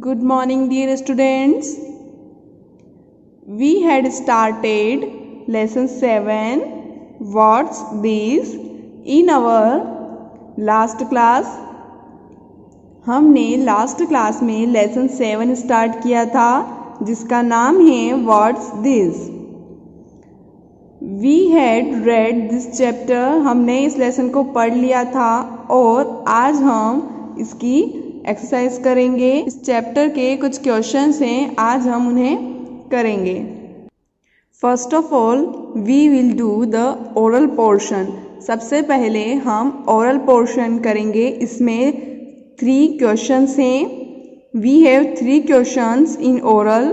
Good morning, dear students. We had started lesson 7. What's this? In our last class. हमने last class में lesson 7 start किया था जिसका नाम है what's this. We had read this chapter. हमने इस लेसन को पढ़ लिया था और आज हम इसकी एक्सरसाइज करेंगे. इस चैप्टर के कुछ क्वेश्चंस हैं, आज हम उन्हें करेंगे. First of all we will do the oral portion. सबसे पहले हम ओरल पोर्शन करेंगे. इसमें 3 क्वेश्चंस हैं. We have 3 questions in oral.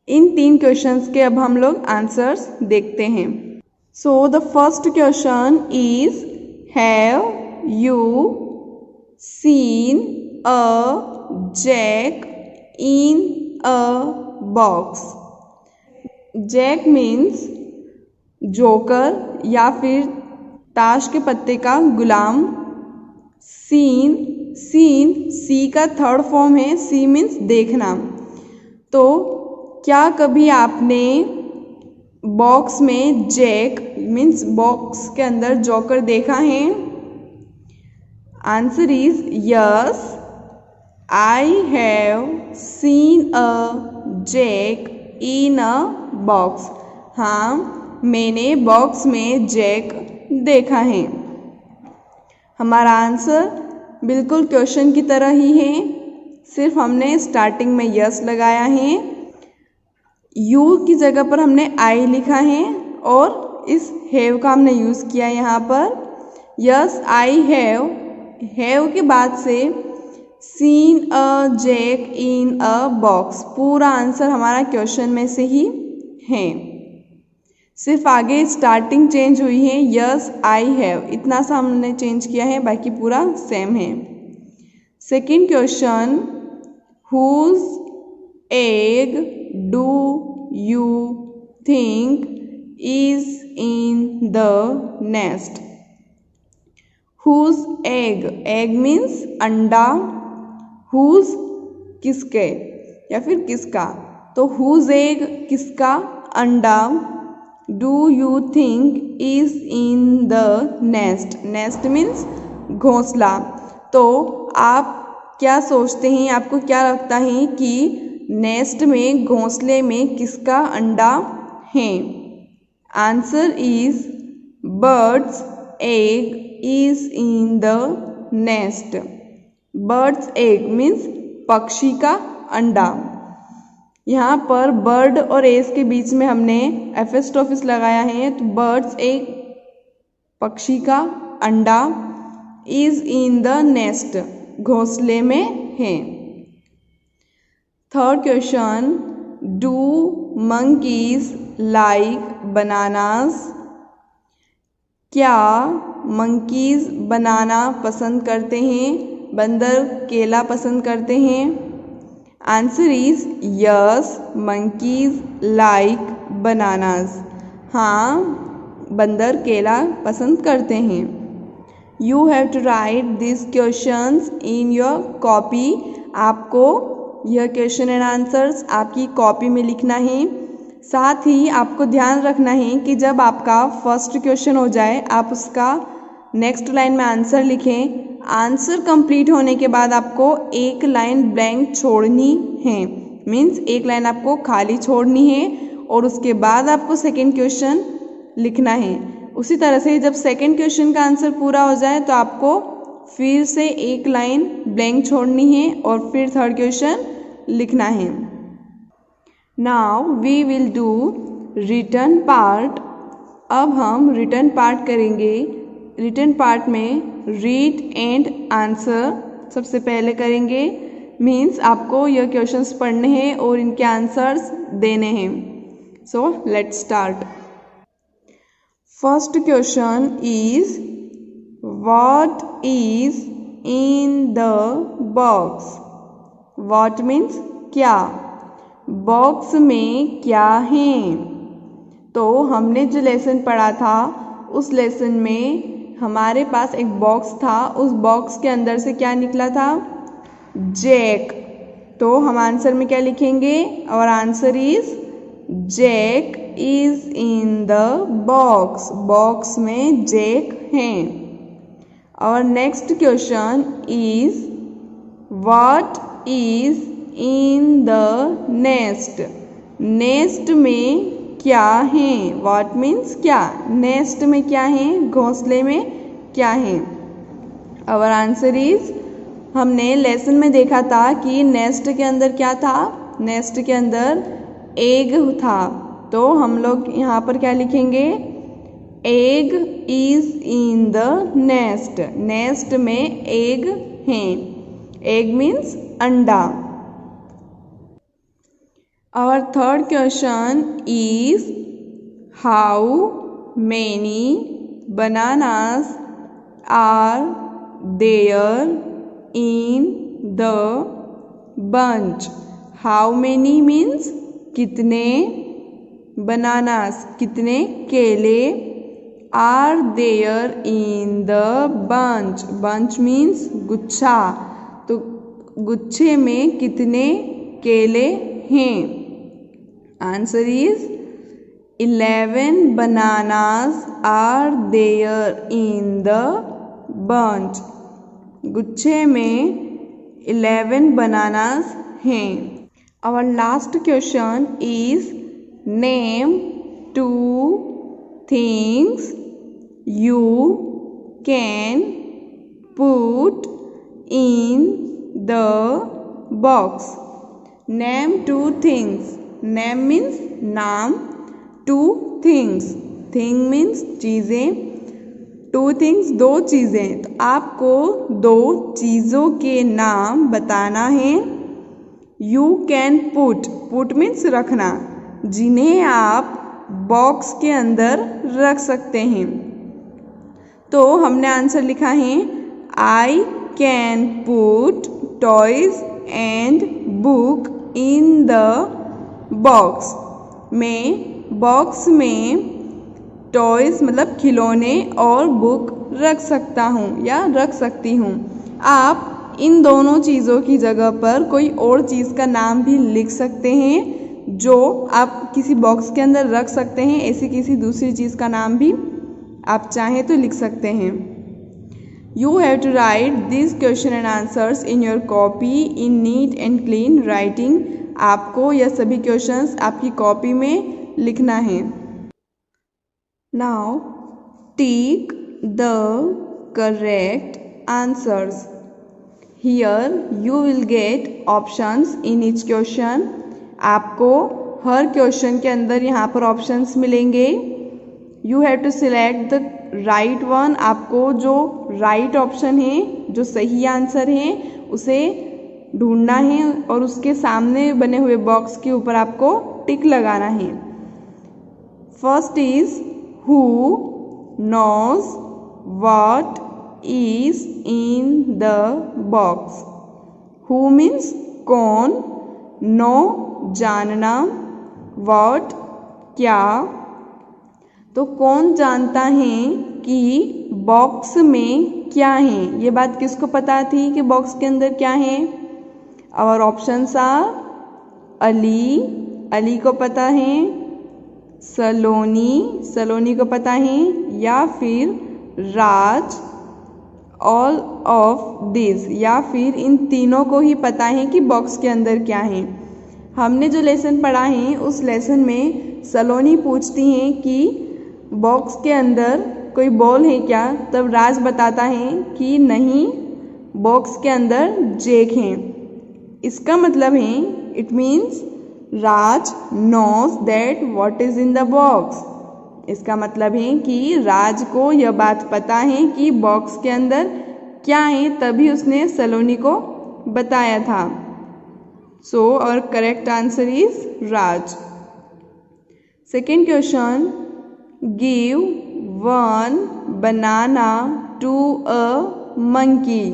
इन 3 क्वेश्चंस के अब हम लोग आंसर्स देखते हैं. So the first question is have you seen a jack in a box. Jack means joker या फिर ताश के पत्ते का गुलाम. सीन सी का थर्ड फॉर्म है. सी मीन्स देखना. तो क्या कभी आपने बॉक्स में जैक मीन्स बॉक्स के अंदर जोकर देखा है? Answer is yes. I have seen a jack in a box. हाँ, मैंने बॉक्स में जैक देखा है. हमारा आंसर बिल्कुल क्वेश्चन की तरह ही है, सिर्फ हमने स्टार्टिंग में यस लगाया है. यू की जगह पर हमने आई लिखा है और इस हैव का हमने यूज़ किया यहाँ पर. यस आई हैव के बाद से seen a jack in a box. पूरा आंसर हमारा क्वेश्चन में से ही है, सिर्फ आगे स्टार्टिंग चेंज हुई है. यस आई हैव इतना सा हमने चेंज किया है, बाकी पूरा सेम है. Second question, whose egg do you think is in the nest. Whose egg means अंडा. हुज किसके या फिर किसका. तो हुज एग किसका अंडा. Do you think is in the nest. Nest means घोंसला. तो आप क्या सोचते हैं, आपको क्या लगता है कि नेस्ट में घोंसले में किसका अंडा है? Answer is birds egg is in the nest. Bird's egg means पक्षी का अंडा. यहाँ पर बर्ड और एस के बीच में हमने एपोस्ट्रोफी लगाया है, तो बर्ड्स एग पक्षी का अंडा, is in the nest घोंसले में है. Third question, do monkeys like bananas. क्या मंकीज बनाना पसंद करते हैं? बंदर केला पसंद करते हैं? Answer is yes, monkeys like bananas. हाँ, बंदर केला पसंद करते हैं. You have to write this questions in your copy. आपको यह क्वेश्चन एंड आंसर्स आपकी कॉपी में लिखना है. साथ ही आपको ध्यान रखना है कि जब आपका फर्स्ट क्वेश्चन हो जाए आप उसका नेक्स्ट लाइन में आंसर लिखें. आंसर कंप्लीट होने के बाद आपको एक लाइन ब्लैंक छोड़नी है. मीन्स एक लाइन आपको खाली छोड़नी है और उसके बाद आपको सेकंड क्वेश्चन लिखना है. उसी तरह से जब सेकंड क्वेश्चन का आंसर पूरा हो जाए तो आपको फिर से एक लाइन ब्लैंक छोड़नी है और फिर थर्ड क्वेश्चन लिखना है. Now we will do written part. अब हम रिटन पार्ट करेंगे. रिटन पार्ट में रीड एंड आंसर सबसे पहले करेंगे. मीन्स आपको यह क्वेश्चंस पढ़ने हैं और इनके आंसर्स देने हैं. So let's start. First question is what is in the box. What means क्या. बॉक्स में क्या है. तो हमने जो लेसन पढ़ा था उस लेसन में हमारे पास एक बॉक्स था. उस बॉक्स के अंदर से क्या निकला था? जैक. तो हम आंसर में क्या लिखेंगे? और answer is jack is in the box. Box में जैक हैं। और next question is what is in the nest. Nest में क्या है? व्हाट मीन्स क्या, नेस्ट में क्या है, घोंसले में क्या है? और आंसर इज, हमने लेसन में देखा था कि नेस्ट के अंदर क्या था? नेस्ट के अंदर एग था। तो हम लोग यहाँ पर क्या लिखेंगे? Egg is in the nest. Nest में एग हैं। एग मीन्स अंडा। Our third question is how many bananas are there in the bunch? How many means कितने, bananas कितने केले, are there in the bunch? Bunch means गुच्छा। तो गुच्छे में कितने केले हैं? Answer is 11 bananas are there in the bunch. गुच्छे में 11 bananas हैं। Our last question is name 2 things you can put in the box. Name 2 things. Name means नाम, 2 things. Thing means चीज़ें, 2 things दो चीज़ें। तो आपको 2 चीज़ों के नाम बताना है। You can put, put means रखना, जिन्हें आप बॉक्स के अंदर रख सकते हैं। तो हमने आंसर लिखा है I can put toys and book in the box। मैं बॉक्स में टॉयज मतलब खिलौने और बुक रख सकता हूँ या रख सकती हूँ। आप इन दोनों चीज़ों की जगह पर कोई और चीज़ का नाम भी लिख सकते हैं जो आप किसी बॉक्स के अंदर रख सकते हैं। ऐसी किसी दूसरी चीज़ का नाम भी आप चाहें तो लिख सकते हैं। You have to write these question and answers in your copy in neat and clean writing। आपको यह सभी क्वेश्चंस आपकी कॉपी में लिखना है। Now take the correct answers। Here you will get options in each question। आपको हर question के अंदर यहाँ पर ऑप्शंस मिलेंगे। You have to select the right one। आपको जो राइट ऑप्शन है, जो सही आंसर है, उसे ढूंढना है और उसके सामने बने हुए बॉक्स के ऊपर आपको टिक लगाना है। First is who knows what is in the box. Who means कौन, नो जानना, व्हाट क्या। तो कौन जानता है कि बॉक्स में क्या है? ये बात किसको पता थी कि बॉक्स के अंदर क्या है? और ऑप्शंस आर अली, अली को पता है, सलोनी, सलोनी को पता है, या फिर राज, ऑल ऑफ दिस, या फिर इन तीनों को ही पता है कि बॉक्स के अंदर क्या है। हमने जो लेसन पढ़ा है उस लेसन में सलोनी पूछती हैं कि बॉक्स के अंदर कोई बॉल है क्या? तब राज बताता है कि नहीं, बॉक्स के अंदर जैक है। इसका मतलब है it means Raj knows that what is in the box. इसका मतलब है कि राज को यह बात पता है कि बॉक्स के अंदर क्या है, तभी उसने सलोनी को बताया था। सो और correct answer is Raj. Second question, give 1 banana to a monkey।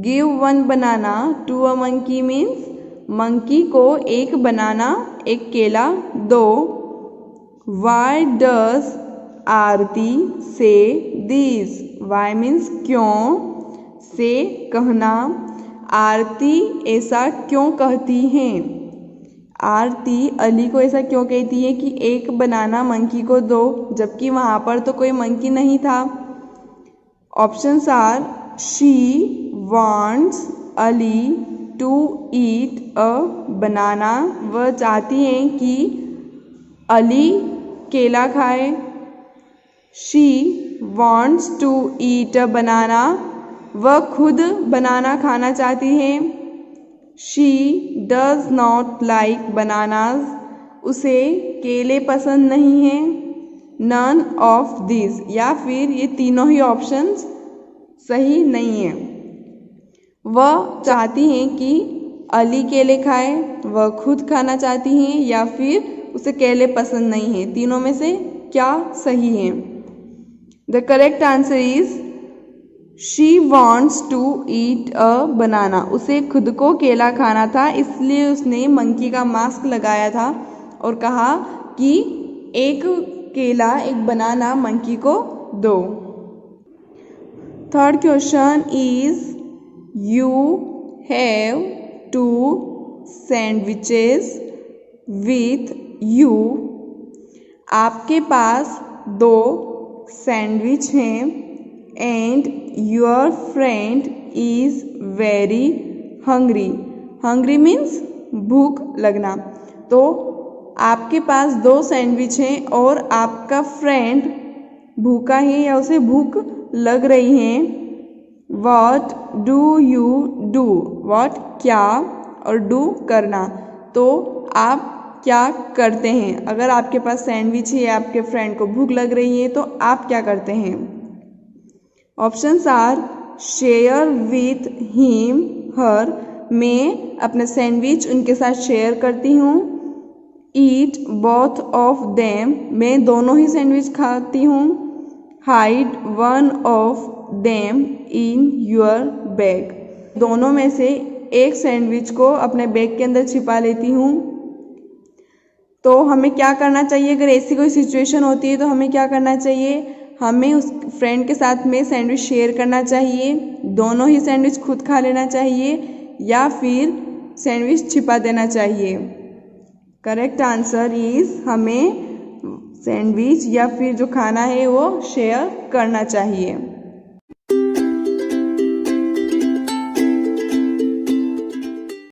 Give 1 banana to a monkey means monkey को एक बनाना, एक केला दो। Why does Aarti say this? Why means क्यों, से कहना, आरती ऐसा क्यों कहती हैं? आरती अली को ऐसा क्यों कहती है कि एक बनाना मंकी को दो, जबकि वहाँ पर तो कोई मंकी नहीं था? Options are she wants Ali to eat a banana, वह चाहती हैं कि अली केला खाए। She wants to eat a banana, वह खुद बनाना खाना चाहती हैं। She does not like bananas, उसे केले पसंद नहीं हैं। नन ऑफ दिस, या फिर ये तीनों ही ऑप्शंस सही नहीं हैं। वह चाहती हैं कि अली केले खाए, वह खुद खाना चाहती हैं, या फिर उसे केले पसंद नहीं हैं। तीनों में से क्या सही है? The correct answer is she wants to eat a banana. उसे खुद को केला खाना था, इसलिए उसने मंकी का मास्क लगाया था और कहा कि एक केला, एक बनाना मंकी को दो। Third question is you have two sandwiches with you. आपके पास 2 सैंडविच हैं and your friend is very hungry. Hungry means भूख लगना। तो आपके पास 2 सैंडविच हैं और आपका फ्रेंड भूखा है या उसे भूख लग रही है। What do you do? What क्या, और डू करना। तो आप क्या करते हैं? अगर आपके पास सैंडविच है या आपके फ्रेंड को भूख लग रही है तो आप क्या करते हैं? Options are share with him her, मैं अपने सैंडविच उनके साथ शेयर करती हूँ। ईट बोथ ऑफ देम, मैं दोनों ही सैंडविच खाती हूँ। Hide one of them in your bag, दोनों में से एक सैंडविच को अपने बैग के अंदर छिपा लेती हूँ। तो हमें क्या करना चाहिए? अगर ऐसी कोई सिचुएशन होती है तो हमें क्या करना चाहिए? हमें उस फ्रेंड के साथ में सैंडविच शेयर करना चाहिए, दोनों ही सैंडविच खुद खा लेना चाहिए, या फिर सैंडविच छिपा देना चाहिए। करेक्ट आंसर इज हमें सैंडविच या फिर जो खाना है वो शेयर करना चाहिए।